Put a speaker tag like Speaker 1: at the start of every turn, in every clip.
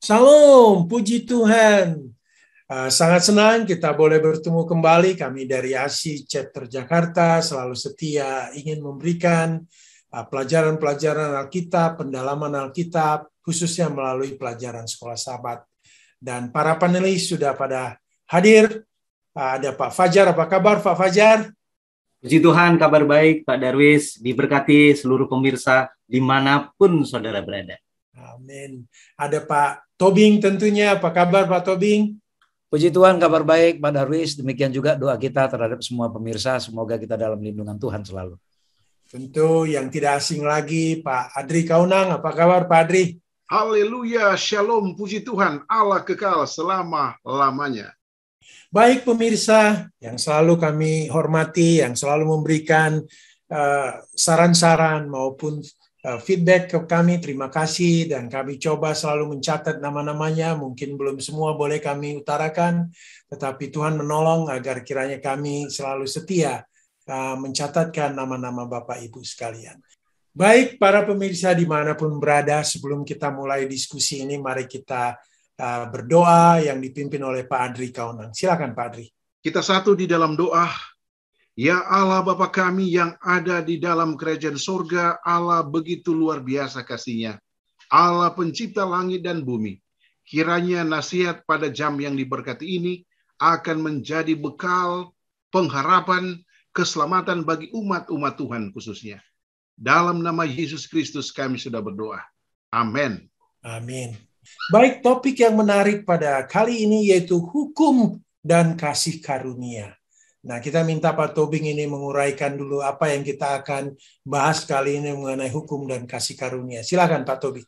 Speaker 1: Salam, puji Tuhan. Sangat senang kita boleh bertemu kembali. Kami dari ASI Chapter Jakarta selalu setia ingin memberikan pelajaran-pelajaran Alkitab, pendalaman Alkitab, khususnya melalui pelajaran sekolah sahabat. Dan para panelis sudah pada hadir. Ada Pak Fajar, apa kabar Pak Fajar?
Speaker 2: Puji Tuhan, kabar baik Pak Darwis, diberkati seluruh pemirsa dimanapun saudara berada.
Speaker 1: Amin. Ada Pak Tobing tentunya, apa kabar Pak Tobing?
Speaker 3: Puji Tuhan, kabar baik Pak Darwis. Demikian juga doa kita terhadap semua pemirsa. Semoga kita dalam lindungan Tuhan selalu.
Speaker 1: Tentu yang tidak asing lagi Pak Adri Kaunang. Apa kabar Pak Adri?
Speaker 4: Haleluya, shalom, puji Tuhan, Allah kekal selama-lamanya.
Speaker 1: Baik pemirsa yang selalu kami hormati, yang selalu memberikan saran-saran maupun feedback ke kami, terima kasih, dan kami coba selalu mencatat nama-namanya. Mungkin belum semua boleh kami utarakan, tetapi Tuhan menolong agar kiranya kami selalu setia mencatatkan nama-nama Bapak Ibu sekalian. Baik para pemirsa dimanapun berada, sebelum kita mulai diskusi ini, mari kita berdoa yang dipimpin oleh Pak Adri Kaunang. Silakan Pak Adri.
Speaker 4: Kita satu di dalam doa. Ya Allah Bapa kami yang ada di dalam kerajaan surga, Allah begitu luar biasa kasih-Nya. Allah pencipta langit dan bumi. Kiranya nasihat pada jam yang diberkati ini akan menjadi bekal pengharapan keselamatan bagi umat-umat Tuhan khususnya. Dalam nama Yesus Kristus kami sudah berdoa. Amin.
Speaker 1: Amin. Baik, topik yang menarik pada kali ini yaitu hukum dan kasih karunia. Nah, kita minta Pak Tobing ini menguraikan dulu apa yang kita akan bahas kali ini mengenai hukum dan kasih karunia. Silakan Pak Tobing.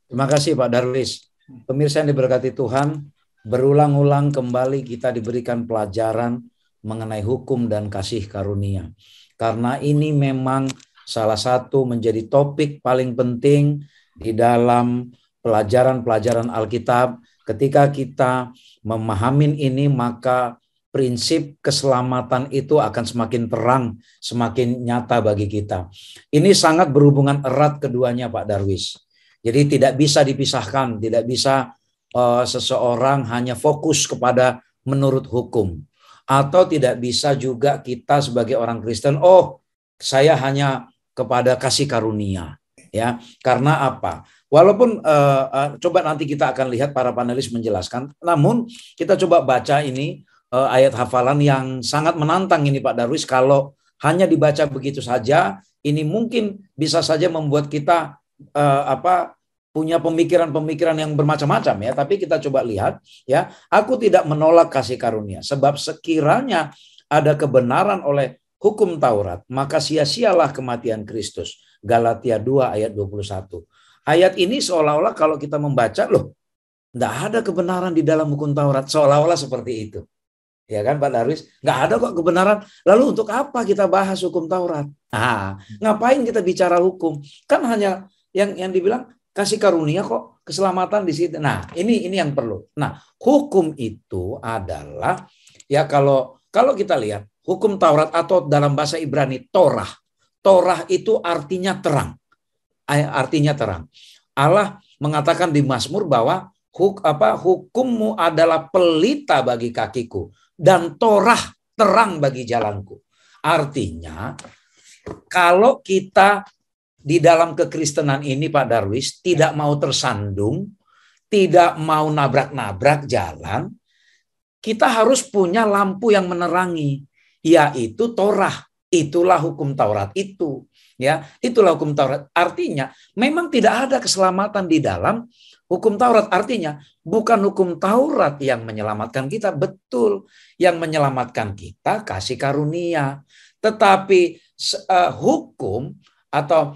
Speaker 3: Terima kasih Pak Darwis. Pemirsa yang diberkati Tuhan, berulang-ulang kembali kita diberikan pelajaran mengenai hukum dan kasih karunia. Karena ini memang salah satu menjadi topik paling penting di dalam pelajaran-pelajaran Alkitab. Ketika kita memahami ini, maka prinsip keselamatan itu akan semakin terang, semakin nyata bagi kita. Ini sangat berhubungan erat keduanya Pak Darwis. Jadi tidak bisa dipisahkan, tidak bisa seseorang hanya fokus kepada menurut hukum. Atau tidak bisa juga kita sebagai orang Kristen, saya hanya kepada kasih karunia. Ya, karena apa? Walaupun coba nanti kita akan lihat para panelis menjelaskan, namun kita coba baca ini ayat hafalan yang sangat menantang ini Pak Darwis. Kalau hanya dibaca begitu saja, ini mungkin bisa saja membuat kita punya pemikiran-pemikiran yang bermacam-macam ya. Tapi kita coba lihat ya, aku tidak menolak kasih karunia, sebab sekiranya ada kebenaran oleh hukum Taurat, maka sia-sialah kematian Kristus. Galatia 2 ayat 21. Ayat ini seolah-olah kalau kita membaca, enggak ada kebenaran di dalam hukum Taurat, seolah-olah seperti itu. Ya kan Pak Darwis? Enggak ada kok kebenaran. Lalu untuk apa kita bahas hukum Taurat? Ngapain kita bicara hukum? Kan hanya yang dibilang kasih karunia kok, keselamatan di situ. Nah, ini yang perlu. Nah, hukum itu adalah ya kalau kita lihat hukum Taurat atau dalam bahasa Ibrani Torah. Torah itu artinya terang. Artinya terang. Allah mengatakan di Mazmur bahwa hukummu adalah pelita bagi kakiku dan Torah terang bagi jalanku. Artinya kalau kita di dalam kekristenan ini Pak Darwis tidak mau tersandung, tidak mau nabrak-nabrak jalan, kita harus punya lampu yang menerangi, yaitu Torah. Itulah hukum Taurat itu. Ya, itulah hukum Taurat. Artinya memang tidak ada keselamatan di dalam hukum Taurat. Artinya bukan hukum Taurat yang menyelamatkan kita. Betul, yang menyelamatkan kita kasih karunia. Tetapi hukum adalah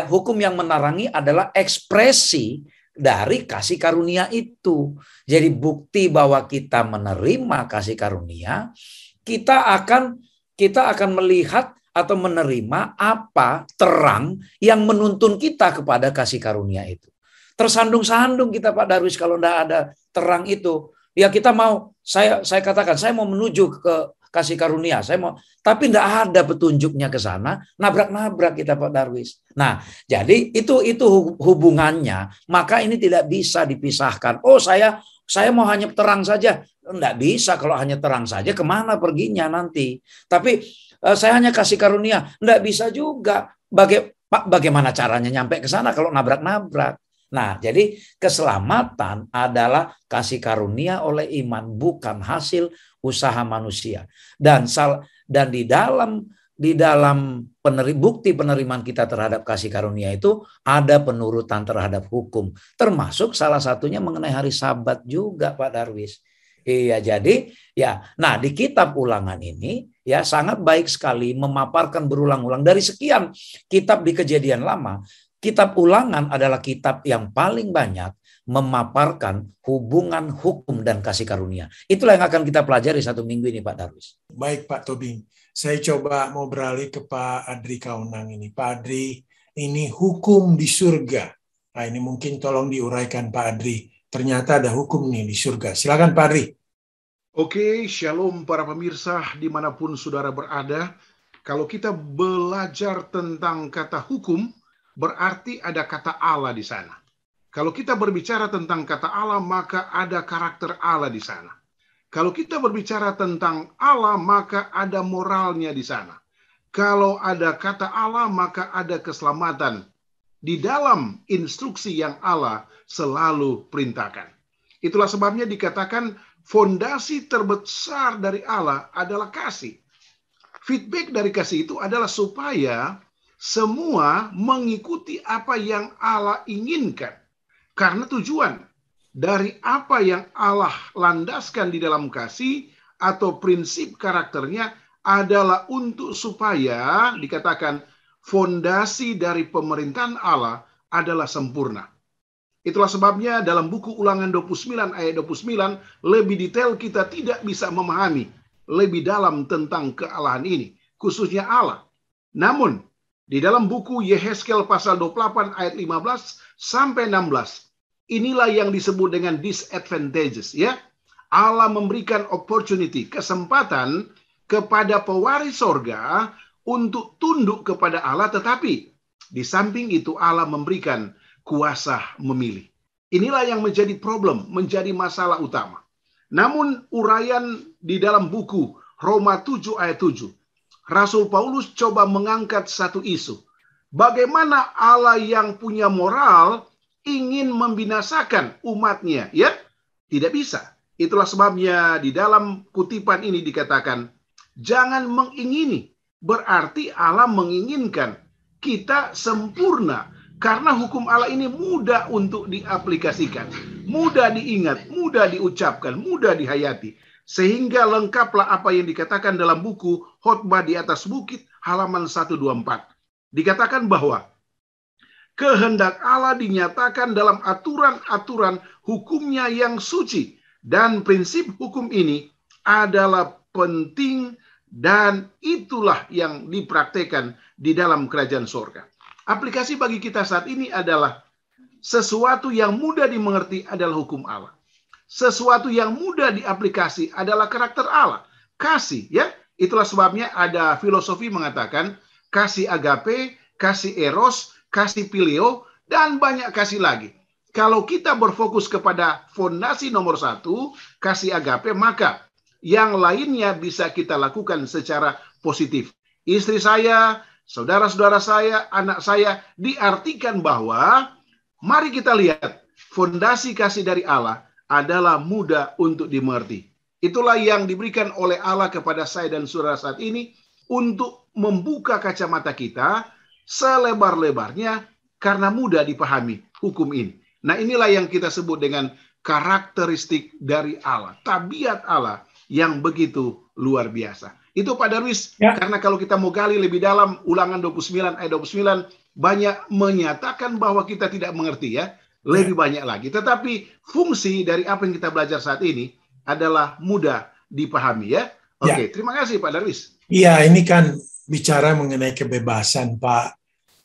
Speaker 3: hukum yang menerangi adalah ekspresi dari kasih karunia itu. Jadi bukti bahwa kita menerima kasih karunia, kita akan melihat atau menerima apa terang yang menuntun kita kepada kasih karunia itu. Tersandung-sandung kita Pak Darwis kalau tidak ada terang itu. Ya kita mau, saya katakan, saya mau menuju kasih karunia, saya mau, tapi tidak ada petunjuknya ke sana, nabrak-nabrak kita Pak Darwis. Nah, jadi itu hubungannya, maka ini tidak bisa dipisahkan. Oh, saya mau hanya terang saja, tidak bisa kalau hanya terang saja, kemana perginya nanti? Tapi saya hanya kasih karunia, tidak bisa juga. Bagaimana caranya nyampe ke sana kalau nabrak-nabrak? Nah, jadi keselamatan adalah kasih karunia oleh iman, bukan hasil usaha manusia. Dan di dalam bukti penerimaan kita terhadap kasih karunia itu ada penurutan terhadap hukum, termasuk salah satunya mengenai hari Sabat juga, Pak Darwis. Iya, jadi ya, nah di kitab Ulangan ini ya sangat baik sekali memaparkan berulang-ulang dari sekian kitab di Kejadian Lama. Kitab Ulangan adalah kitab yang paling banyak memaparkan hubungan hukum dan kasih karunia. Itulah yang akan kita pelajari satu minggu ini, Pak Darwis.
Speaker 1: Baik, Pak Tobing. Saya coba mau beralih ke Pak Adri Kaunang ini. Pak Adri, ini hukum di surga. Nah, ini mungkin tolong diuraikan, Pak Adri. Ternyata ada hukum nih di surga. Silakan, Pak Adri.
Speaker 4: Oke, shalom para pemirsa dimanapun saudara berada. Kalau kita belajar tentang kata hukum, berarti ada kata Allah di sana. Kalau kita berbicara tentang kata Allah, maka ada karakter Allah di sana. Kalau kita berbicara tentang Allah, maka ada moralnya di sana. Kalau ada kata Allah, maka ada keselamatan di dalam instruksi yang Allah selalu perintahkan. Itulah sebabnya dikatakan fondasi terbesar dari Allah adalah kasih. Feedback dari kasih itu adalah supaya semua mengikuti apa yang Allah inginkan. Karena tujuan dari apa yang Allah landaskan di dalam kasih atau prinsip karakternya adalah untuk supaya dikatakan fondasi dari pemerintahan Allah adalah sempurna. Itulah sebabnya dalam buku Ulangan 29 ayat 29 lebih detail kita tidak bisa memahami lebih dalam tentang kealahan ini, khususnya Allah. Namun di dalam buku Yehezkel pasal 28 ayat 15 sampai 16, inilah yang disebut dengan disadvantages, ya. Allah memberikan opportunity, kesempatan kepada pewaris sorga untuk tunduk kepada Allah, tetapi di samping itu Allah memberikan kuasa memilih. Inilah yang menjadi problem, menjadi masalah utama. Namun uraian di dalam buku Roma 7 ayat 7, Rasul Paulus coba mengangkat satu isu. Bagaimana Allah yang punya moral ingin membinasakan umatnya, ya? Tidak bisa. Itulah sebabnya di dalam kutipan ini dikatakan, jangan mengingini. Berarti Allah menginginkan kita sempurna. Karena hukum Allah ini mudah untuk diaplikasikan. Mudah diingat, mudah diucapkan, mudah dihayati. Sehingga lengkaplah apa yang dikatakan dalam buku Khotbah di atas Bukit halaman 124. Dikatakan bahwa kehendak Allah dinyatakan dalam aturan-aturan hukumnya yang suci. Dan prinsip hukum ini adalah penting dan itulah yang dipraktekkan di dalam kerajaan surga. Aplikasi bagi kita saat ini adalah sesuatu yang mudah dimengerti adalah hukum Allah. Sesuatu yang mudah diaplikasi adalah karakter Allah. Kasih, ya. Itulah sebabnya ada filosofi mengatakan kasih agape, kasih eros, kasih phileo, dan banyak kasih lagi. Kalau kita berfokus kepada fondasi nomor 1, kasih agape, maka yang lainnya bisa kita lakukan secara positif. Istri saya, saudara-saudara saya, anak saya, diartikan bahwa mari kita lihat fondasi kasih dari Allah adalah mudah untuk dimengerti. Itulah yang diberikan oleh Allah kepada saya dan saudara saat ini untuk membuka kacamata kita selebar-lebarnya karena mudah dipahami hukum ini. Nah, inilah yang kita sebut dengan karakteristik dari Allah, tabiat Allah yang begitu luar biasa. Itu Pak Darwis, ya. Karena kalau kita mau gali lebih dalam Ulangan 29 ayat 29 banyak menyatakan bahwa kita tidak mengerti, ya. Lebih banyak lagi. Tetapi fungsi dari apa yang kita belajar saat ini adalah mudah dipahami, ya. Oke, terima kasih Pak Darwis.
Speaker 1: Iya, ini kan bicara mengenai kebebasan, Pak.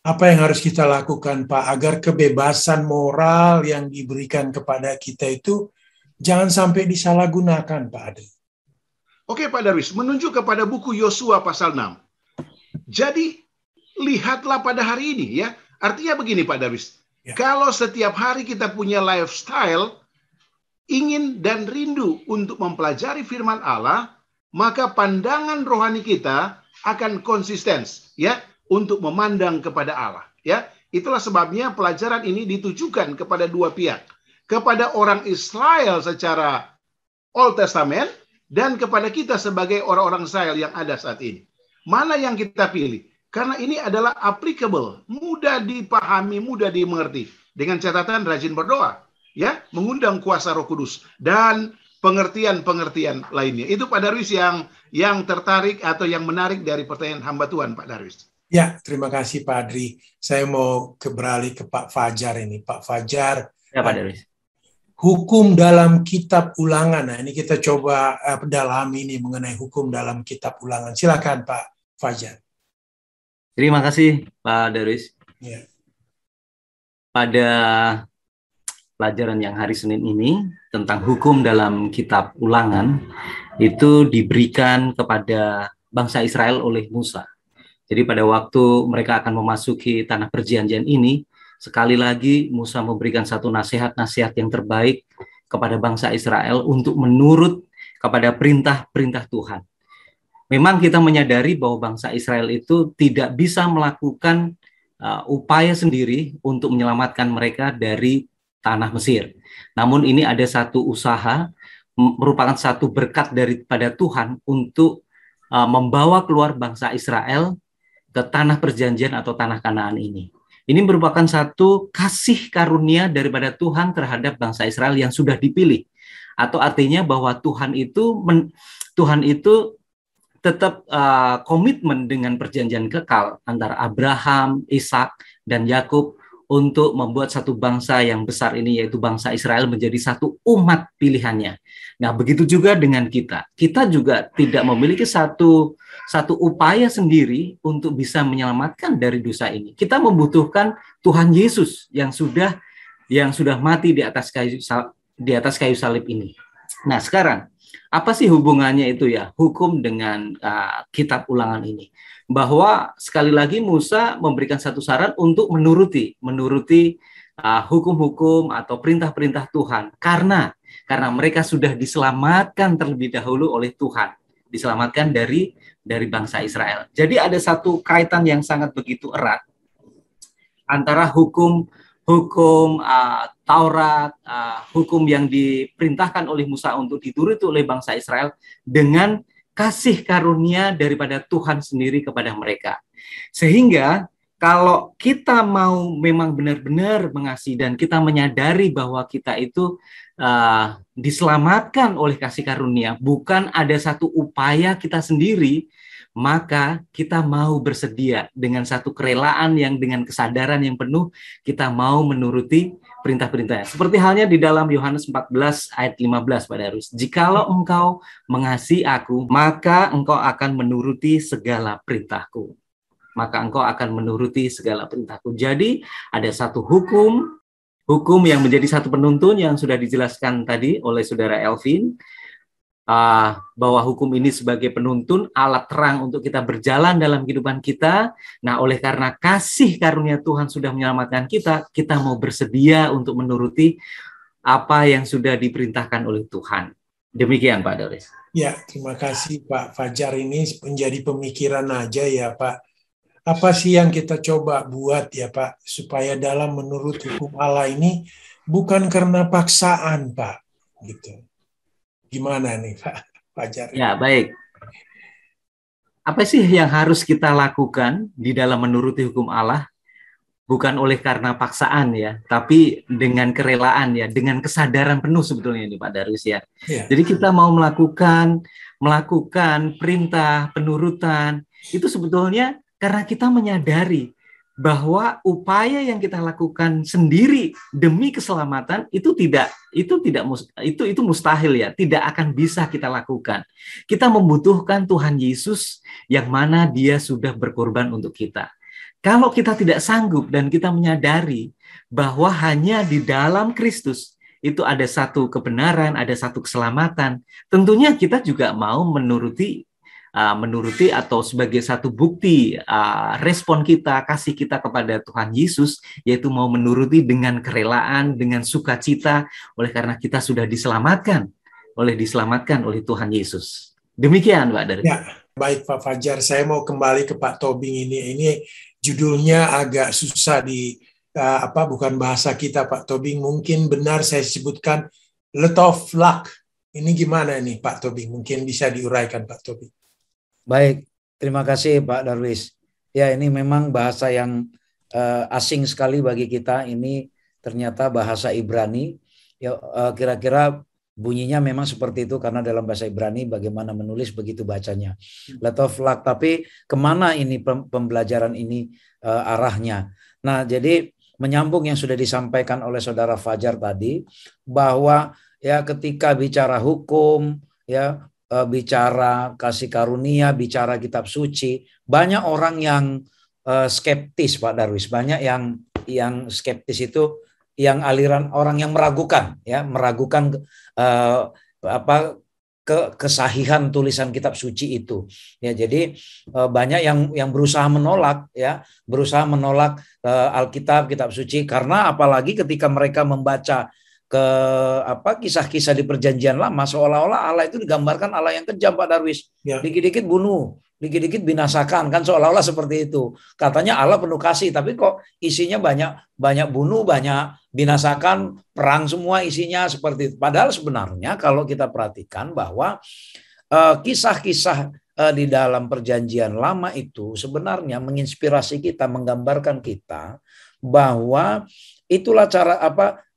Speaker 1: Apa yang harus kita lakukan, Pak, agar kebebasan moral yang diberikan kepada kita itu jangan sampai disalahgunakan, Pak Adri?
Speaker 4: Oke Pak Darwis, menunjuk kepada buku Yosua pasal 6. Jadi, lihatlah pada hari ini ya. Artinya begini Pak Darwis, kalau setiap hari kita punya lifestyle, ingin dan rindu untuk mempelajari firman Allah, maka pandangan rohani kita akan konsisten ya untuk memandang kepada Allah ya. Itulah sebabnya pelajaran ini ditujukan kepada dua pihak, kepada orang Israel secara Old Testament dan kepada kita sebagai orang-orang Israel yang ada saat ini. Mana yang kita pilih? Karena ini adalah applicable, mudah dipahami, mudah dimengerti, dengan catatan rajin berdoa ya, mengundang kuasa Roh Kudus dan pengertian-pengertian lainnya. Itu Pak Darwis yang tertarik atau yang menarik dari pertanyaan hamba Tuhan Pak Darwis.
Speaker 1: Ya, terima kasih Pak Adri. Saya mau beralih ke Pak Fajar ini. Pak Fajar,
Speaker 2: Ya Pak Darwis.
Speaker 1: hukum dalam kitab Ulangan. Nah, ini kita coba dalami ini mengenai hukum dalam kitab Ulangan. Silakan Pak Fajar.
Speaker 2: Terima kasih Pak Darwis.
Speaker 1: Ya.
Speaker 2: Pada pelajaran yang hari Senin ini tentang hukum dalam kitab Ulangan itu diberikan kepada bangsa Israel oleh Musa. Jadi pada waktu mereka akan memasuki tanah perjanjian ini, sekali lagi Musa memberikan satu nasihat-nasihat yang terbaik kepada bangsa Israel untuk menurut kepada perintah-perintah Tuhan. Memang kita menyadari bahwa bangsa Israel itu tidak bisa melakukan upaya sendiri untuk menyelamatkan mereka dari tanah Mesir. Namun ini ada satu usaha, merupakan satu berkat daripada Tuhan untuk membawa keluar bangsa Israel ke tanah perjanjian atau tanah Kanaan ini. Ini merupakan satu kasih karunia daripada Tuhan terhadap bangsa Israel yang sudah dipilih. Atau artinya bahwa Tuhan itu tetap komitmen dengan perjanjian kekal antara Abraham, Ishak, dan Yakub untuk membuat satu bangsa yang besar ini, yaitu bangsa Israel, menjadi satu umat pilihannya. Nah, begitu juga dengan kita. Kita juga tidak memiliki satu upaya sendiri untuk bisa menyelamatkan dari dosa ini. Kita membutuhkan Tuhan Yesus yang sudah mati di atas kayu salib ini. Nah, sekarang apa sih hubungannya itu ya, hukum dengan kitab Ulangan ini? Bahwa sekali lagi Musa memberikan satu saran untuk menuruti hukum-hukum atau perintah-perintah Tuhan karena mereka sudah diselamatkan terlebih dahulu oleh Tuhan, diselamatkan dari bangsa Israel. Jadi ada satu kaitan yang sangat begitu erat antara hukum Taurat, hukum yang diperintahkan oleh Musa untuk dituruti oleh bangsa Israel dengan kasih karunia daripada Tuhan sendiri kepada mereka. Sehingga kalau kita mau memang benar-benar mengasihi dan kita menyadari bahwa kita itu diselamatkan oleh kasih karunia, bukan ada satu upaya kita sendiri, maka kita mau bersedia dengan satu kerelaan yang dengan kesadaran yang penuh, kita mau menuruti perintah-perintahnya. Seperti halnya di dalam Yohanes 14 ayat 15 Pak Darwis. Jikalau engkau mengasihi aku, maka engkau akan menuruti segala perintahku. Maka engkau akan menuruti segala perintahku. Jadi ada satu hukum yang menjadi satu penuntun yang sudah dijelaskan tadi oleh Saudara Elvin, bahwa hukum ini sebagai penuntun, alat terang untuk kita berjalan dalam kehidupan kita. Nah, oleh karena kasih karunia Tuhan sudah menyelamatkan kita, kita mau bersedia untuk menuruti apa yang sudah diperintahkan oleh Tuhan. Demikian Pak Darwis.
Speaker 1: Ya, terima kasih Pak Fajar. Ini menjadi pemikiran aja ya Pak. Apa sih yang kita coba buat ya Pak, supaya dalam menurut hukum Allah ini bukan karena paksaan Pak, gitu. Gimana nih Pak Fajar?
Speaker 2: Ya, baik. Apa sih yang harus kita lakukan di dalam menuruti hukum Allah? Bukan oleh karena paksaan ya, tapi dengan kerelaan ya, dengan kesadaran penuh sebetulnya ini Pak Darwis ya. Jadi kita mau melakukan perintah, penurutan, itu sebetulnya karena kita menyadari bahwa upaya yang kita lakukan sendiri demi keselamatan itu mustahil ya, tidak akan bisa kita lakukan. Kita membutuhkan Tuhan Yesus yang mana Dia sudah berkorban untuk kita. Kalau kita tidak sanggup dan kita menyadari bahwa hanya di dalam Kristus itu ada satu kebenaran, ada satu keselamatan. Tentunya kita juga mau menuruti atau sebagai satu bukti respon kita, kasih kita kepada Tuhan Yesus, yaitu mau menuruti dengan kerelaan, dengan sukacita, oleh karena kita sudah diselamatkan oleh Tuhan Yesus. Demikian, Pak Dari.
Speaker 1: Ya, baik Pak Fajar. Saya mau kembali ke Pak Tobing ini. Ini judulnya agak susah bukan bahasa kita, Pak Tobing. Mungkin benar saya sebutkan lot of luck. Ini gimana nih, Pak Tobing? Mungkin bisa diuraikan, Pak Tobing.
Speaker 3: Baik, terima kasih Pak Darwis. Ya, ini memang bahasa yang asing sekali bagi kita. Ini ternyata bahasa Ibrani. Ya, kira-kira bunyinya memang seperti itu karena dalam bahasa Ibrani bagaimana menulis begitu bacanya. Lot of luck. Tapi kemana ini pembelajaran ini arahnya? Nah, jadi menyambung yang sudah disampaikan oleh Saudara Fajar tadi, bahwa ya ketika bicara hukum, ya bicara kasih karunia, bicara kitab suci, banyak orang yang skeptis, Pak Darwis. Banyak yang skeptis itu yang aliran orang yang meragukan kesahihan tulisan kitab suci itu. Ya, jadi banyak yang berusaha menolak Alkitab, kitab suci, karena apalagi ketika mereka membaca kisah-kisah di Perjanjian Lama, seolah-olah Allah itu digambarkan Allah yang kejam, Pak Darwis. Ya. Dikit-dikit bunuh, dikit-dikit binasakan, kan seolah-olah seperti itu. Katanya Allah penuh kasih, tapi kok isinya banyak bunuh, banyak binasakan, perang semua isinya seperti itu. Padahal sebenarnya kalau kita perhatikan bahwa kisah-kisah di dalam Perjanjian Lama itu sebenarnya menginspirasi kita, menggambarkan kita bahwa itulah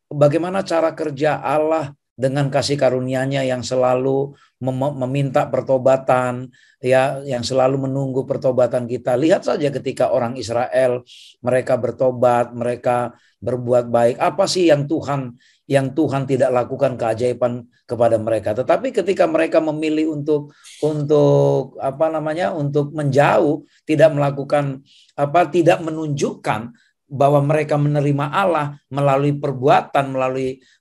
Speaker 3: bagaimana cara kerja Allah dengan kasih karunia-Nya yang selalu meminta pertobatan, ya, yang selalu menunggu pertobatan kita. Lihat saja ketika orang Israel, mereka bertobat, mereka berbuat baik. Apa sih yang Tuhan tidak lakukan keajaiban kepada mereka? Tetapi ketika mereka memilih untuk menjauh, tidak melakukan tidak menunjukkan bahwa mereka menerima Allah melalui perbuatan,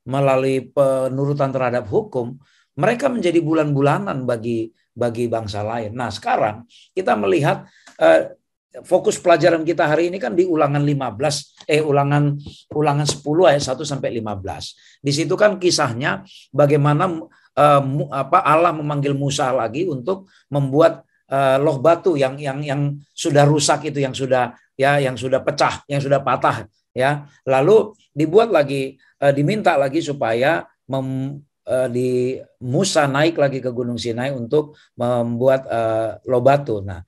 Speaker 3: melalui penurutan terhadap hukum, mereka menjadi bulan-bulanan bagi bangsa lain. Nah, sekarang kita melihat fokus pelajaran kita hari ini kan di Ulangan 10 ayat 1 sampai 15. Di situ kan kisahnya bagaimana Allah memanggil Musa lagi untuk membuat loh batu yang sudah rusak itu, yang sudah pecah, yang sudah patah, ya. Lalu diminta lagi supaya Musa naik lagi ke Gunung Sinai untuk membuat loh batu. Nah,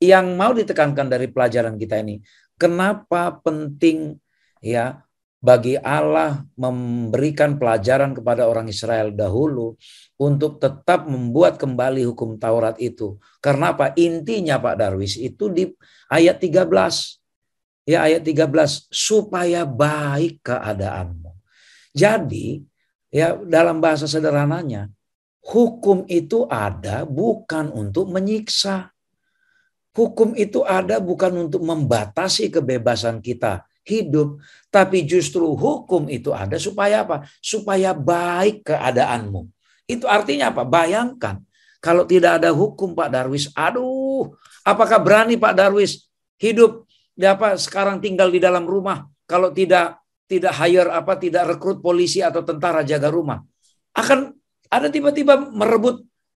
Speaker 3: yang mau ditekankan dari pelajaran kita ini, kenapa penting ya bagi Allah memberikan pelajaran kepada orang Israel dahulu untuk tetap membuat kembali hukum Taurat itu. Karena apa? Intinya, Pak Darwis, itu di ayat 13. Ya, ayat 13, supaya baik keadaanmu. Jadi, ya, dalam bahasa sederhananya, hukum itu ada bukan untuk menyiksa. Hukum itu ada bukan untuk membatasi kebebasan kita hidup, tapi justru hukum itu ada supaya apa? Supaya baik keadaanmu. Itu artinya apa? Bayangkan kalau tidak ada hukum, Pak Darwis, apakah berani Pak Darwis hidup sekarang tinggal di dalam rumah kalau tidak tidak rekrut polisi atau tentara jaga rumah? Akan ada tiba-tiba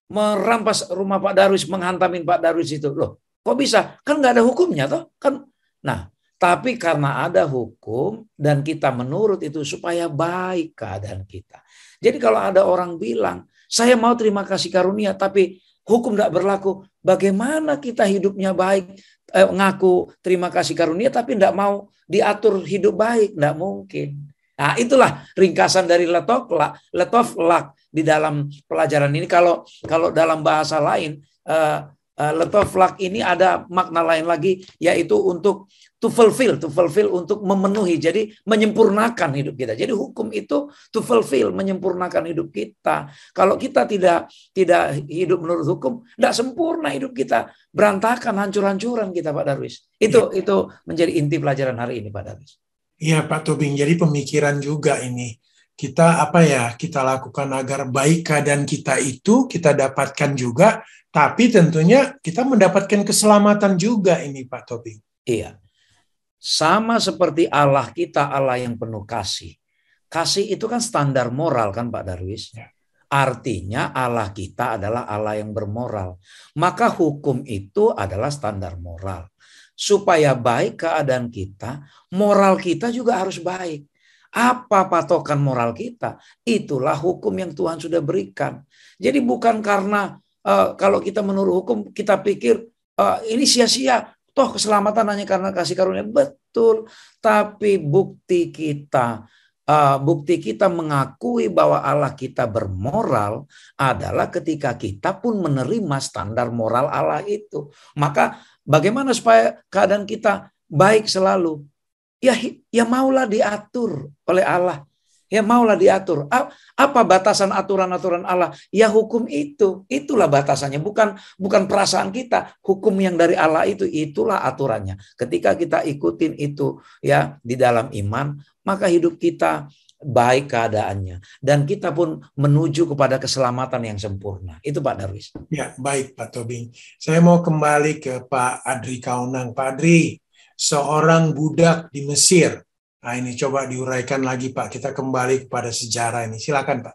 Speaker 3: merampas rumah Pak Darwis, menghantamin Pak Darwis itu. Loh, kok bisa? Kan nggak ada hukumnya toh? Kan. Nah, tapi karena ada hukum dan kita menurut itu supaya baik keadaan kita. Jadi kalau ada orang bilang, saya mau terima kasih karunia tapi hukum tidak berlaku, bagaimana kita hidupnya baik, ngaku terima kasih karunia tapi tidak mau diatur hidup baik? Tidak mungkin. Nah, itulah ringkasan dari lot of luck di dalam pelajaran ini. Kalau dalam bahasa lain, lot of luck ini ada makna lain lagi, yaitu untuk to fulfill untuk memenuhi, jadi menyempurnakan hidup kita. Jadi hukum itu to fulfill, menyempurnakan hidup kita. Kalau kita tidak hidup menurut hukum, tidak sempurna hidup kita, berantakan, hancur-hancuran kita, Pak Darwis. Itu menjadi inti pelajaran hari ini, Pak Darwis.
Speaker 1: Iya, Pak Tobing. Jadi pemikiran juga ini. kita kita lakukan agar baik keadaan kita itu kita dapatkan juga, tapi tentunya kita mendapatkan keselamatan juga ini Pak Tobing.
Speaker 3: Iya. Sama seperti Allah kita, Allah yang penuh kasih. Kasih itu kan standar moral kan Pak Darwis? Ya. Artinya Allah kita adalah Allah yang bermoral. Maka hukum itu adalah standar moral. Supaya baik keadaan kita, moral kita juga harus baik. Apa patokan moral kita? Itulah hukum yang Tuhan sudah berikan. Jadi bukan karena kalau kita menurut hukum kita pikir ini sia-sia. Toh keselamatan hanya karena kasih karunia. Betul. Tapi bukti kita mengakui bahwa Allah kita bermoral adalah ketika kita pun menerima standar moral Allah itu. Maka bagaimana supaya keadaan kita baik selalu? Ya maulah diatur oleh Allah. Ya maulah diatur. Apa batasan aturan-aturan Allah? Ya hukum itu. Itulah batasannya. Bukan perasaan kita. Hukum yang dari Allah itulah aturannya. Ketika kita ikutin itu ya di dalam iman, maka hidup kita baik keadaannya. Dan kita pun menuju kepada keselamatan yang sempurna. Itu Pak Darwis.
Speaker 1: Ya, baik Pak Tobing. Saya mau kembali ke Pak Adri Kaunang. Pak Adri, seorang budak di Mesir. Nah, ini coba diuraikan lagi Pak. Kita kembali kepada sejarah ini. Silakan Pak.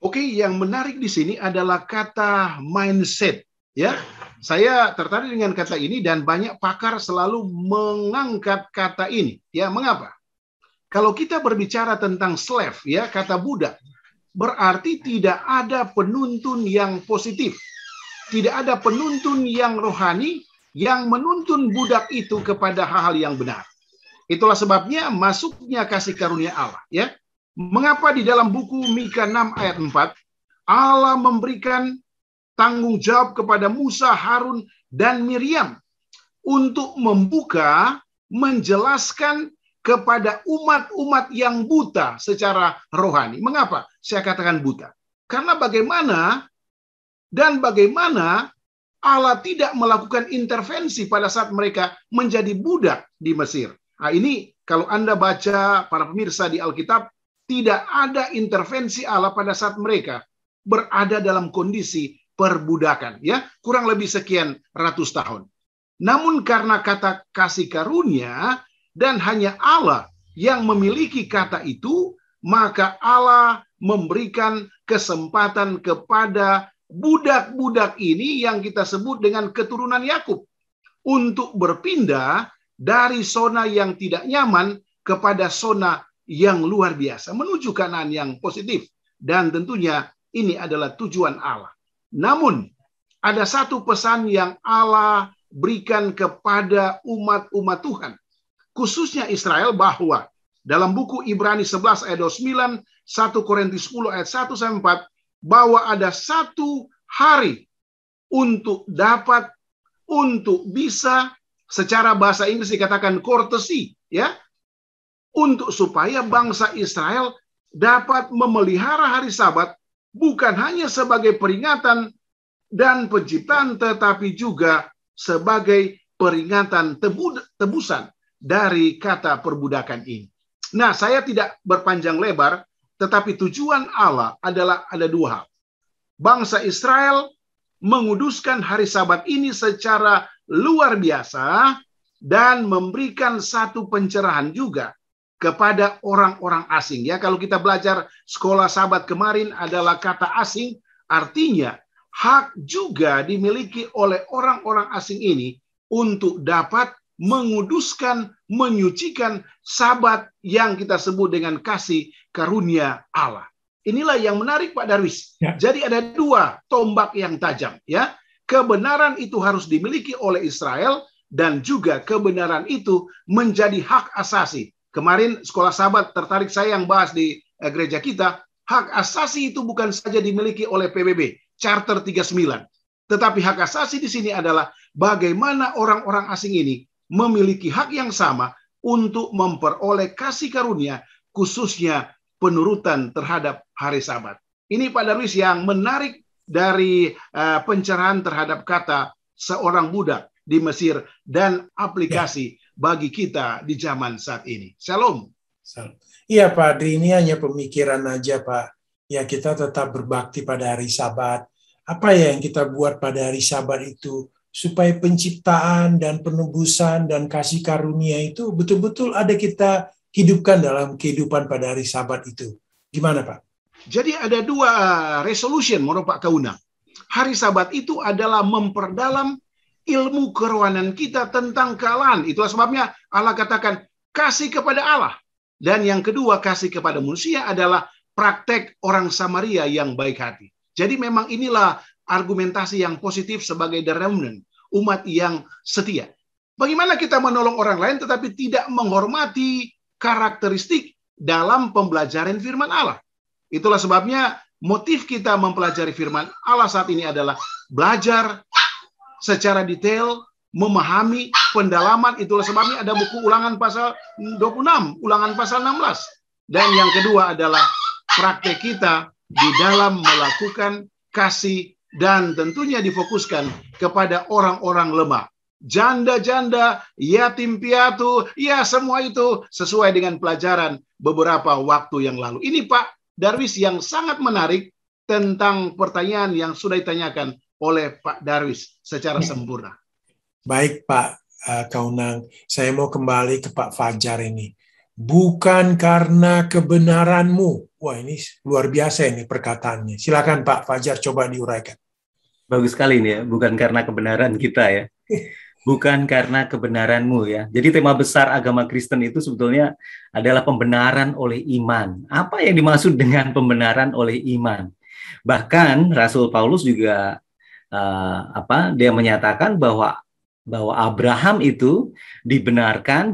Speaker 4: Oke, yang menarik di sini adalah kata mindset. Ya, saya tertarik dengan kata ini dan banyak pakar selalu mengangkat kata ini. Ya, mengapa? Kalau kita berbicara tentang slave, ya, kata budak, berarti tidak ada penuntun yang positif. Tidak ada penuntun yang rohani yang menuntun budak itu kepada hal-hal yang benar. Itulah sebabnya masuknya kasih karunia Allah. Ya, mengapa di dalam buku Mika 6 ayat 4 Allah memberikan tanggung jawab kepada Musa, Harun, dan Miriam untuk membuka, menjelaskan kepada umat-umat yang buta secara rohani. Mengapa saya katakan buta? Karena bagaimana Allah tidak melakukan intervensi pada saat mereka menjadi budak di Mesir. Nah, ini kalau Anda baca para pemirsa di Alkitab, tidak ada intervensi Allah pada saat mereka berada dalam kondisi perbudakan, ya, kurang lebih sekian ratus tahun. Namun karena kata kasih karunia dan hanya Allah yang memiliki kata itu, maka Allah memberikan kesempatan kepada budak-budak ini yang kita sebut dengan keturunan Yakub untuk berpindah dari zona yang tidak nyaman kepada zona yang luar biasa, menuju Kanaan yang positif. Dan tentunya ini adalah tujuan Allah. Namun, ada satu pesan yang Allah berikan kepada umat-umat Tuhan, khususnya Israel, bahwa dalam buku Ibrani 11 ayat 29, 1 Korintus 10 ayat 1-4, bahwa ada satu hari untuk bisa, secara bahasa Inggris dikatakan courtesy, ya, untuk supaya bangsa Israel dapat memelihara hari Sabat bukan hanya sebagai peringatan dan penciptaan, tetapi juga sebagai peringatan tebusan dari kata perbudakan ini. Nah, saya tidak berpanjang lebar, tetapi tujuan Allah adalah ada dua hal. Bangsa Israel menguduskan hari Sabat ini secara luar biasa dan memberikan satu pencerahan juga kepada orang-orang asing. Ya, kalau kita belajar sekolah Sabat kemarin adalah kata asing, artinya hak juga dimiliki oleh orang-orang asing ini untuk dapat menguduskan, menyucikan Sabat yang kita sebut dengan kasih karunia Allah. Inilah yang menarik Pak Darwis. Ya. Jadi ada dua tombak yang tajam, ya. Kebenaran itu harus dimiliki oleh Israel dan juga kebenaran itu menjadi hak asasi. Kemarin sekolah Sabat tertarik saya yang bahas di gereja kita, hak asasi itu bukan saja dimiliki oleh PBB, Charter 39. Tetapi hak asasi di sini adalah bagaimana orang-orang asing ini memiliki hak yang sama untuk memperoleh kasih karunia, khususnya penurutan terhadap hari Sabat. Ini Pak Darwis yang menarik dari pencerahan terhadap kata seorang budak di Mesir dan aplikasi bagi kita di zaman saat ini. Shalom.
Speaker 1: Iya Pak Adri, ini hanya pemikiran aja Pak. Ya kita tetap berbakti pada hari Sabat. Apa ya yang kita buat pada hari Sabat itu? Supaya penciptaan dan penebusan dan kasih karunia itu betul-betul ada kita hidupkan dalam kehidupan pada hari Sabat itu. Gimana Pak?
Speaker 4: Jadi ada dua resolution menurut Pak Kauna. Hari Sabat itu adalah memperdalam ilmu kerohanian kita tentang kealahan. Itulah sebabnya Allah katakan kasih kepada Allah. Dan yang kedua, kasih kepada manusia adalah praktek orang Samaria yang baik hati. Jadi memang inilah argumentasi yang positif sebagai the remnant, umat yang setia. Bagaimana kita menolong orang lain tetapi tidak menghormati karakteristik dalam pembelajaran firman Allah. Itulah sebabnya motif kita mempelajari firman Allah saat ini adalah belajar secara detail, memahami pendalaman. Itulah sebabnya ada buku Ulangan pasal 26, Ulangan pasal 16. Dan yang kedua adalah praktek kita di dalam melakukan kasih dan tentunya difokuskan kepada orang-orang lemah. Janda-janda, yatim piatu, ya semua itu sesuai dengan pelajaran beberapa waktu yang lalu. Ini Pak Darwis yang sangat menarik tentang pertanyaan yang sudah ditanyakan oleh Pak Darwis secara sempurna.
Speaker 1: Baik Pak Kaunang, saya mau kembali ke Pak Fajar ini. Bukan karena kebenaranmu. Wah ini luar biasa ini perkataannya. Silakan Pak Fajar coba diuraikan.
Speaker 2: Bagus sekali ini ya, bukan karena kebenaran kita ya. Bukan karena kebenaranmu ya. Jadi tema besar agama Kristen itu sebetulnya adalah pembenaran oleh iman. Apa yang dimaksud dengan pembenaran oleh iman? Bahkan Rasul Paulus juga dia menyatakan bahwa Abraham itu dibenarkan,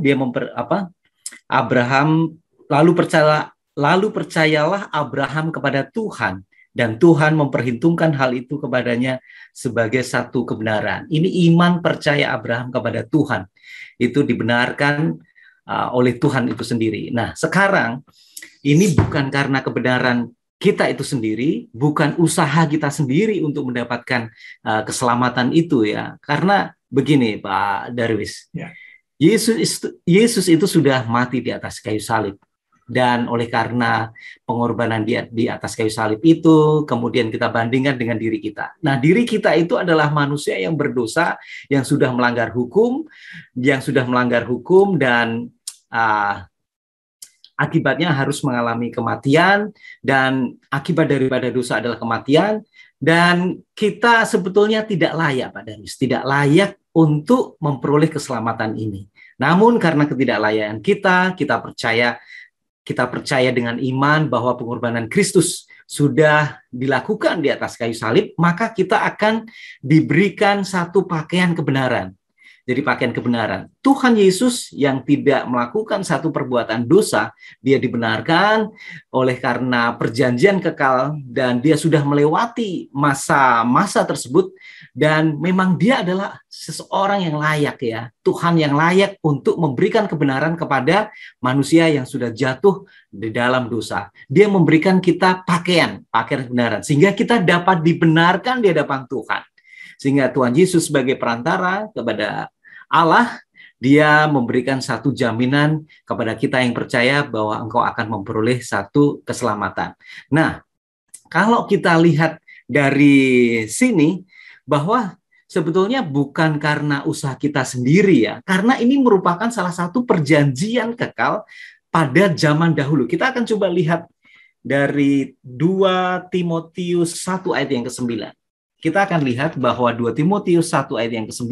Speaker 2: Abraham lalu percayalah Abraham kepada Tuhan dan Tuhan memperhitungkan hal itu kepadanya sebagai satu kebenaran. Ini iman percaya Abraham kepada Tuhan. Itu dibenarkan oleh Tuhan itu sendiri. Nah, sekarang ini bukan karena kebenaran kita itu sendiri, bukan usaha kita sendiri untuk mendapatkan keselamatan itu ya. Karena begini Pak Darwis, ya. Yesus itu sudah mati di atas kayu salib. Dan oleh karena pengorbanan dia di atas kayu salib itu, kemudian kita bandingkan dengan diri kita. Nah, diri kita itu adalah manusia yang berdosa, yang sudah melanggar hukum, dan akibatnya harus mengalami kematian, dan akibat daripada dosa adalah kematian, dan kita sebetulnya tidak layak, Pak Darwis, tidak layak untuk memperoleh keselamatan ini. Namun karena ketidaklayakan kita percaya dengan iman bahwa pengorbanan Kristus sudah dilakukan di atas kayu salib, maka kita akan diberikan satu pakaian kebenaran. Jadi pakaian kebenaran. Tuhan Yesus yang tidak melakukan satu perbuatan dosa, dia dibenarkan oleh karena perjanjian kekal dan dia sudah melewati masa-masa tersebut dan memang dia adalah seseorang yang layak ya. Tuhan yang layak untuk memberikan kebenaran kepada manusia yang sudah jatuh di dalam dosa. Dia memberikan kita pakaian kebenaran sehingga kita dapat dibenarkan di hadapan Tuhan. Sehingga Tuhan Yesus sebagai perantara kepada Allah, dia memberikan satu jaminan kepada kita yang percaya bahwa engkau akan memperoleh satu keselamatan. Nah, kalau kita lihat dari sini bahwa sebetulnya bukan karena usaha kita sendiri ya, karena ini merupakan salah satu perjanjian kekal pada zaman dahulu. Kita akan coba lihat dari 2 Timotius 1 ayat yang ke-9. Kita akan lihat bahwa 2 Timotius 1 ayat yang ke-9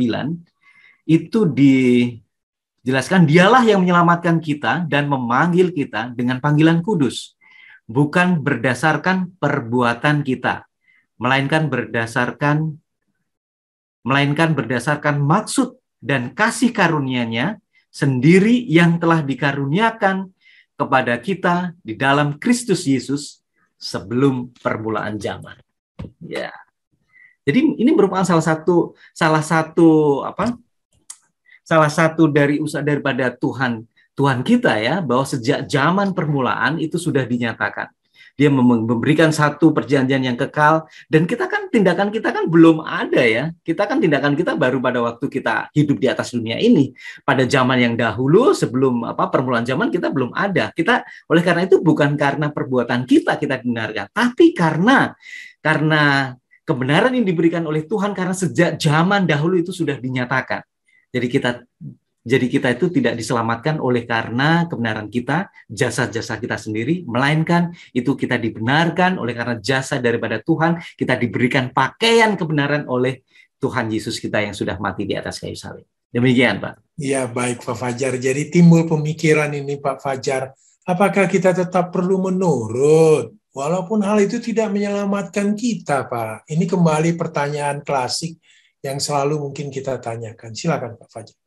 Speaker 2: itu dijelaskan dialah yang menyelamatkan kita dan memanggil kita dengan panggilan kudus, bukan berdasarkan perbuatan kita, melainkan berdasarkan maksud dan kasih karunia-Nya sendiri yang telah dikaruniakan kepada kita di dalam Kristus Yesus sebelum permulaan zaman. Ya. Jadi ini merupakan salah satu dari usaha daripada Tuhan kita ya, bahwa sejak zaman permulaan itu sudah dinyatakan. Dia memberikan satu perjanjian yang kekal, dan tindakan kita kan belum ada ya. Tindakan kita baru pada waktu kita hidup di atas dunia ini. Pada zaman yang dahulu sebelum permulaan zaman kita belum ada. Oleh karena itu bukan karena perbuatan kita dibenarkan, tapi karena kebenaran yang diberikan oleh Tuhan, karena sejak zaman dahulu itu sudah dinyatakan. Jadi kita itu tidak diselamatkan oleh karena kebenaran kita, jasa-jasa kita sendiri, melainkan itu kita dibenarkan oleh karena jasa daripada Tuhan, kita diberikan pakaian kebenaran oleh Tuhan Yesus kita yang sudah mati di atas kayu salib. Demikian, Pak.
Speaker 1: Ya, baik Pak Fajar. Jadi timbul pemikiran ini Pak Fajar, apakah kita tetap perlu menurut walaupun hal itu tidak menyelamatkan kita, Pak? Ini kembali pertanyaan klasik yang selalu mungkin kita tanyakan. Silakan Pak Fajar.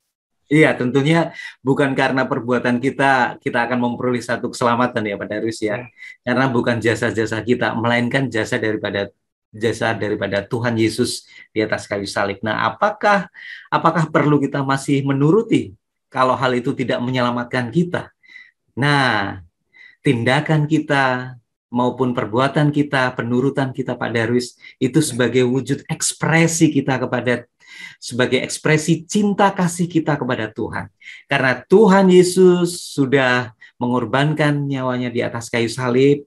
Speaker 2: Iya, tentunya bukan karena perbuatan kita akan memperoleh satu keselamatan ya Pak Darwis ya. Karena bukan jasa-jasa kita, melainkan jasa daripada Tuhan Yesus di atas kayu salib. Nah, apakah perlu kita masih menuruti kalau hal itu tidak menyelamatkan kita? Nah, tindakan kita maupun perbuatan kita, penurutan kita Pak Darwis, itu sebagai wujud ekspresi kita sebagai ekspresi cinta kasih kita kepada Tuhan. Karena Tuhan Yesus sudah mengorbankan nyawanya di atas kayu salib,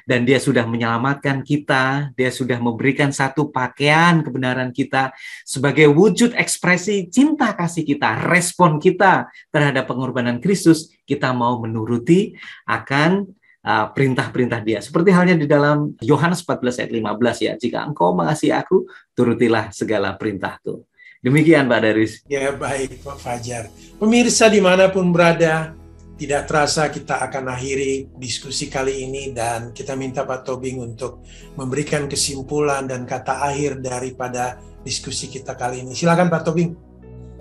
Speaker 2: dan dia sudah menyelamatkan kita, dia sudah memberikan satu pakaian kebenaran kita sebagai wujud ekspresi cinta kasih kita, respon kita terhadap pengorbanan Kristus, kita mau menuruti akan perintah-perintah dia. Seperti halnya di dalam Yohanes 14 ayat 15 ya, jika engkau mengasihi aku, turutilah segala perintahku. Demikian Pak Darwis.
Speaker 1: Ya, baik Pak Fajar. Pemirsa dimanapun berada, tidak terasa kita akan akhiri diskusi kali ini, dan kita minta Pak Tobing untuk memberikan kesimpulan dan kata akhir daripada diskusi kita kali ini. Silakan Pak Tobing.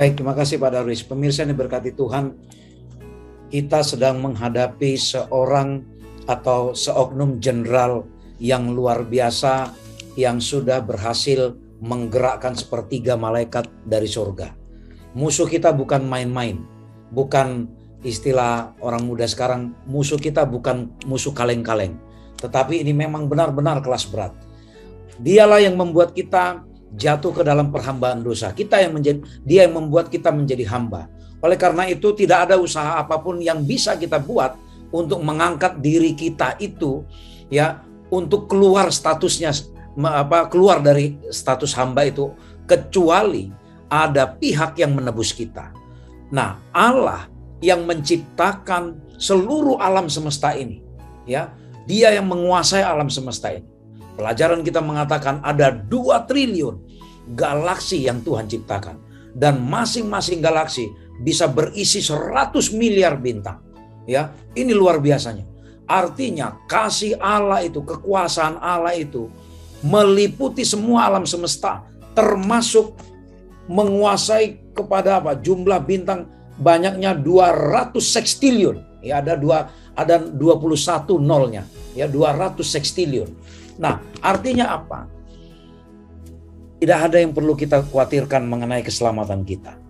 Speaker 3: Baik, terima kasih Pak Darwis. Pemirsa yang diberkati Tuhan, kita sedang menghadapi seorang atau seoknum jenderal yang luar biasa yang sudah berhasil menggerakkan sepertiga malaikat dari surga. Musuh kita bukan main-main, bukan istilah orang muda sekarang, musuh kita bukan musuh kaleng-kaleng, tetapi ini memang benar-benar kelas berat. Dialah yang membuat kita jatuh ke dalam perhambaan dosa. Dia yang membuat kita menjadi hamba. Oleh karena itu tidak ada usaha apapun yang bisa kita buat untuk mengangkat diri kita itu ya, untuk keluar statusnya, keluar dari status hamba itu, kecuali ada pihak yang menebus kita. Nah, Allah yang menciptakan seluruh alam semesta ini, ya, Dia yang menguasai alam semesta ini. Pelajaran kita mengatakan ada 2 triliun galaksi yang Tuhan ciptakan, dan masing-masing galaksi bisa berisi 100 miliar bintang. Ya, ini luar biasanya. Artinya kasih Allah itu, kekuasaan Allah itu meliputi semua alam semesta, termasuk menguasai kepada jumlah bintang banyaknya 200 sekstiliun. Ya, ada 21 nolnya. Ya, 200 sekstiliun. Nah, artinya apa? Tidak ada yang perlu kita khawatirkan mengenai keselamatan kita.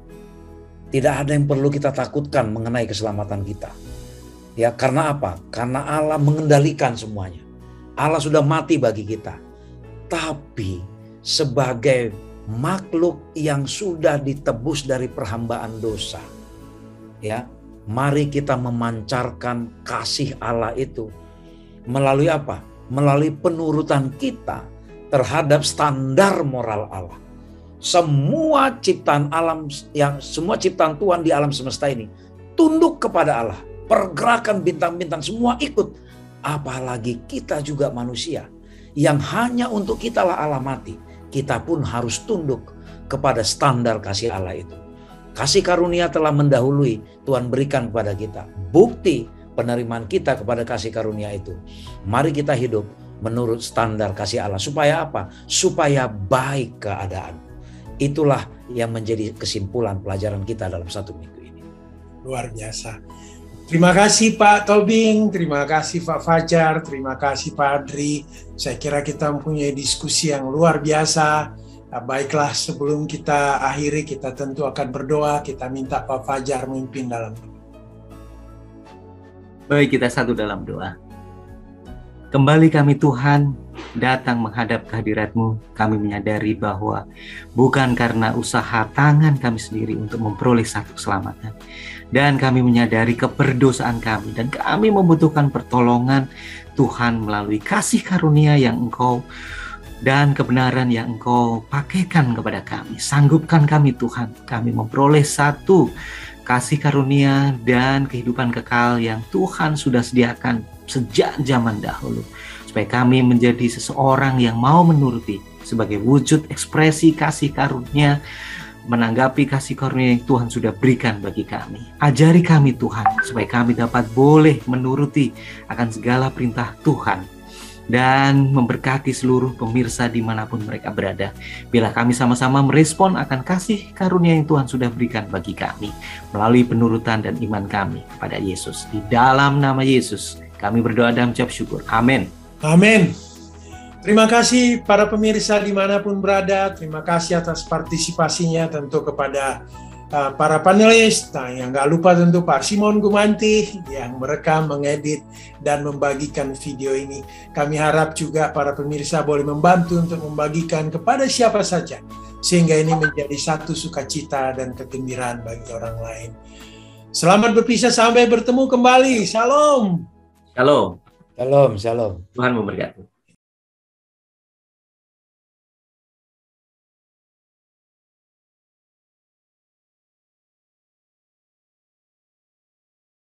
Speaker 3: Tidak ada yang perlu kita takutkan mengenai keselamatan kita. Ya, karena apa? Karena Allah mengendalikan semuanya. Allah sudah mati bagi kita. Tapi sebagai makhluk yang sudah ditebus dari perhambaan dosa, ya, mari kita memancarkan kasih Allah itu melalui apa? Melalui penurutan kita terhadap standar moral Allah. Semua ciptaan alam, semua ciptaan Tuhan di alam semesta ini tunduk kepada Allah. Pergerakan bintang-bintang semua ikut. Apalagi kita juga manusia yang hanya untuk kita lah Allah mati. Kita pun harus tunduk kepada standar kasih Allah itu. Kasih karunia telah mendahului Tuhan berikan kepada kita. Bukti penerimaan kita kepada kasih karunia itu. Mari kita hidup menurut standar kasih Allah. Supaya apa? Supaya baik keadaan. Itulah yang menjadi kesimpulan pelajaran kita dalam 1 minggu ini.
Speaker 1: Luar biasa. Terima kasih Pak Tobing, terima kasih Pak Fajar, terima kasih Pak Adri. Saya kira kita mempunyai diskusi yang luar biasa. Baiklah, sebelum kita akhiri, kita tentu akan berdoa. Kita minta Pak Fajar memimpin dalam doa.
Speaker 2: Baik, kita satu dalam doa. Kembali kami Tuhan datang menghadap kehadirat-Mu. Kami menyadari bahwa bukan karena usaha tangan kami sendiri untuk memperoleh satu keselamatan. Dan kami menyadari keberdosaan kami. Dan kami membutuhkan pertolongan Tuhan melalui kasih karunia yang Engkau dan kebenaran yang Engkau pakaikan kepada kami. Sanggupkan kami Tuhan. Kami memperoleh satu kasih karunia dan kehidupan kekal yang Tuhan sudah sediakan sejak zaman dahulu, supaya kami menjadi seseorang yang mau menuruti sebagai wujud ekspresi kasih karunia, menanggapi kasih karunia yang Tuhan sudah berikan bagi kami. Ajari kami Tuhan, supaya kami dapat boleh menuruti akan segala perintah Tuhan dan memberkati seluruh pemirsa dimanapun mereka berada. Bila kami sama-sama merespon akan kasih karunia yang Tuhan sudah berikan bagi kami melalui penurutan dan iman kami kepada Yesus. Di dalam nama Yesus kami berdoa dan mengucap syukur. Amin.
Speaker 1: Amin. Terima kasih para pemirsa dimanapun berada. Terima kasih atas partisipasinya, tentu kepada para panelis. Nah, yang gak lupa tentu Pak Simon Gumanti yang merekam, mengedit, dan membagikan video ini. Kami harap juga para pemirsa boleh membantu untuk membagikan kepada siapa saja, sehingga ini menjadi satu sukacita dan kegembiraan bagi orang lain. Selamat berpisah sampai bertemu kembali. Shalom.
Speaker 2: Shalom.
Speaker 3: Shalom, shalom.
Speaker 2: Tuhan memberkati.